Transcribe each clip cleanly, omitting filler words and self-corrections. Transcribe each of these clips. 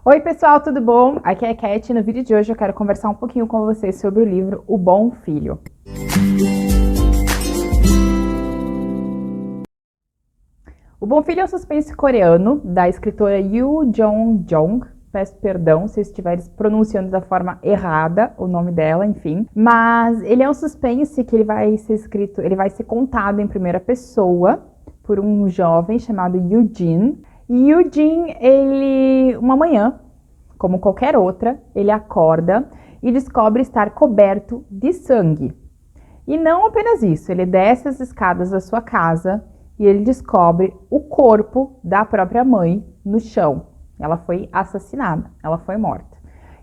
Oi pessoal, tudo bom? Aqui é a Cat e no vídeo de hoje eu quero conversar um pouquinho com vocês sobre o livro O Bom Filho. O Bom Filho é um suspense coreano da escritora Yoo Jong-jong. Peço perdão se eu estiver pronunciando da forma errada o nome dela, enfim. Mas ele é um suspense que ele vai ser contado em primeira pessoa por um jovem chamado Yoo-jin. E Yoo-jin, uma manhã, como qualquer outra, ele acorda e descobre estar coberto de sangue. E não apenas isso, ele desce as escadas da sua casa e ele descobre o corpo da própria mãe no chão. Ela foi assassinada, ela foi morta.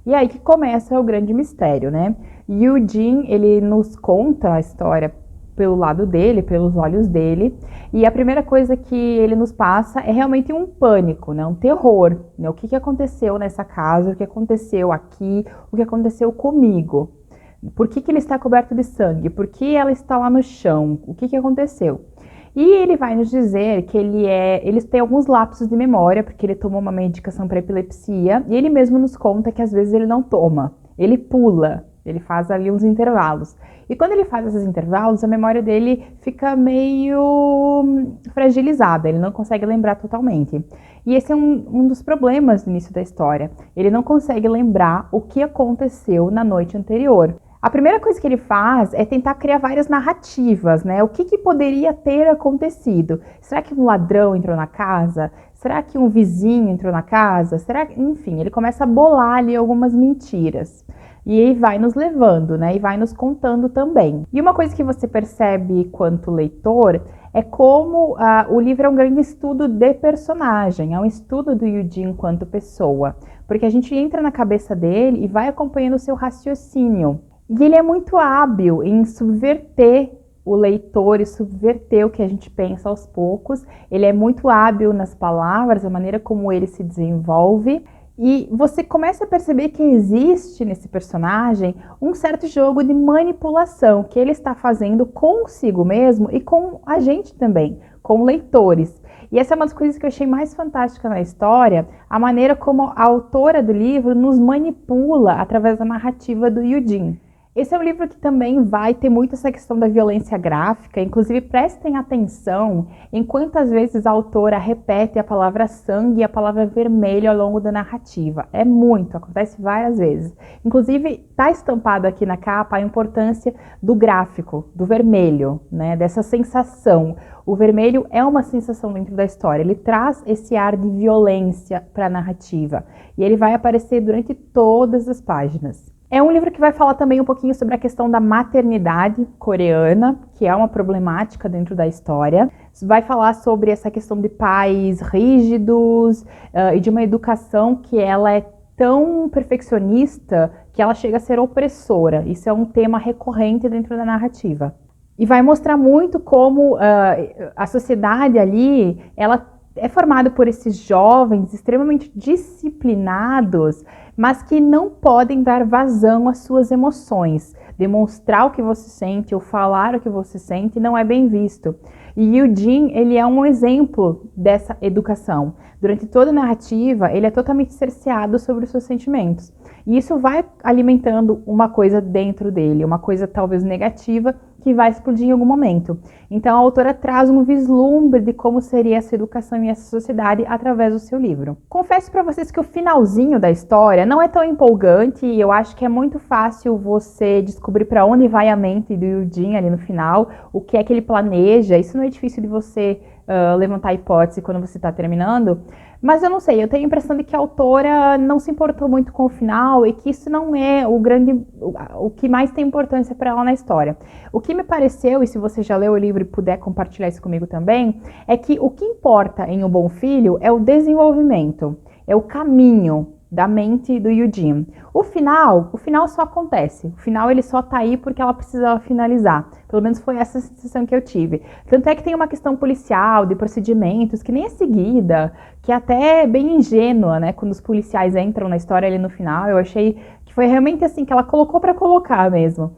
E aí que começa o grande mistério, né? Yoo-jin, ele nos conta a história pelo lado dele, pelos olhos dele, e a primeira coisa que ele nos passa é realmente um pânico, né? Um terror, né? O que aconteceu nessa casa, o que aconteceu aqui, o que aconteceu comigo. Por que ele está coberto de sangue? Por que ela está lá no chão? O que aconteceu? E ele vai nos dizer que ele tem alguns lapsos de memória, porque ele tomou uma medicação para epilepsia, e ele mesmo nos conta que às vezes ele não toma, ele pula, ele faz ali uns intervalos. E quando ele faz esses intervalos, a memória dele fica meio fragilizada, ele não consegue lembrar totalmente. E esse é um dos problemas no início da história. Ele não consegue lembrar o que aconteceu na noite anterior. A primeira coisa que ele faz é tentar criar várias narrativas, né? O que poderia ter acontecido? Será que um ladrão entrou na casa? Será que um vizinho entrou na casa? Enfim, ele começa a bolar ali algumas mentiras. E aí vai nos levando, né? E vai nos contando também. E uma coisa que você percebe quanto leitor é como o livro é um grande estudo de personagem, é um estudo do Yoo-jin enquanto pessoa. Porque a gente entra na cabeça dele e vai acompanhando o seu raciocínio. E ele é muito hábil em subverter o leitor e subverter o que a gente pensa aos poucos. Ele é muito hábil nas palavras, a maneira como ele se desenvolve. E você começa a perceber que existe nesse personagem um certo jogo de manipulação que ele está fazendo consigo mesmo e com a gente também, com leitores. E essa é uma das coisas que eu achei mais fantástica na história, a maneira como a autora do livro nos manipula através da narrativa do Yoo-jin. Esse é um livro que também vai ter muito essa questão da violência gráfica, inclusive prestem atenção em quantas vezes a autora repete a palavra sangue e a palavra vermelho ao longo da narrativa. É muito, acontece várias vezes. Inclusive, está estampado aqui na capa a importância do gráfico, do vermelho, né? Dessa sensação. O vermelho é uma sensação dentro da história, ele traz esse ar de violência para a narrativa e ele vai aparecer durante todas as páginas. É um livro que vai falar também um pouquinho sobre a questão da maternidade coreana, que é uma problemática dentro da história. Vai falar sobre essa questão de pais rígidos e de uma educação que ela é tão perfeccionista que ela chega a ser opressora. Isso é um tema recorrente dentro da narrativa. E vai mostrar muito como a sociedade ali, ela é formada por esses jovens extremamente disciplinados, mas que não podem dar vazão às suas emoções. Demonstrar o que você sente ou falar o que você sente não é bem visto. E Yoo-jin, ele é um exemplo dessa educação. Durante toda a narrativa, ele é totalmente cerceado sobre os seus sentimentos. E isso vai alimentando uma coisa dentro dele, uma coisa talvez negativa, que vai explodir em algum momento. Então a autora traz um vislumbre de como seria essa educação e essa sociedade através do seu livro. Confesso para vocês que o finalzinho da história não é tão empolgante e eu acho que é muito fácil você descobrir para onde vai a mente do Yoo-jin ali no final, o que é que ele planeja. Isso não é difícil de você levantar a hipótese quando você está terminando, mas eu não sei, eu tenho a impressão de que a autora não se importou muito com o final e que isso não é o que mais tem importância para ela na história. O que me pareceu, e se você já leu o livro e puder compartilhar isso comigo também, é que o que importa em O Bom Filho é o desenvolvimento, é o caminho da mente do Yoo-jin. O final só acontece. O final ele só tá aí porque ela precisava finalizar. Pelo menos foi essa sensação que eu tive. Tanto é que tem uma questão policial, de procedimentos, que nem é seguida, que é até bem ingênua, né? Quando os policiais entram na história ali no final, eu achei que foi realmente assim, que ela colocou para colocar mesmo.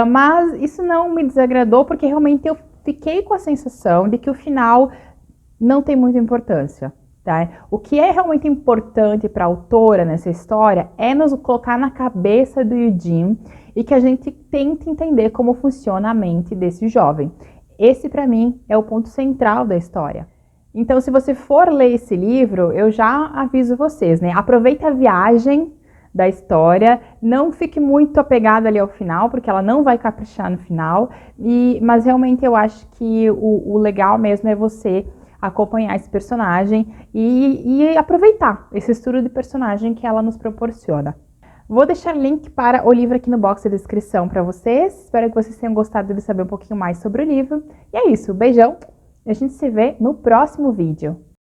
Mas isso não me desagradou, porque realmente eu fiquei com a sensação de que o final não tem muita importância. Tá? O que é realmente importante para a autora nessa história é nos colocar na cabeça do Eugene e que a gente tente entender como funciona a mente desse jovem. Esse, para mim, é o ponto central da história. Então, se você for ler esse livro, eu já aviso vocês, né? Aproveita a viagem da história, não fique muito apegado ali ao final, porque ela não vai caprichar no final, mas realmente eu acho que o legal mesmo é você acompanhar esse personagem e aproveitar esse estudo de personagem que ela nos proporciona. Vou deixar link para o livro aqui no box de descrição para vocês. Espero que vocês tenham gostado de saber um pouquinho mais sobre o livro. E é isso, beijão! A gente se vê no próximo vídeo.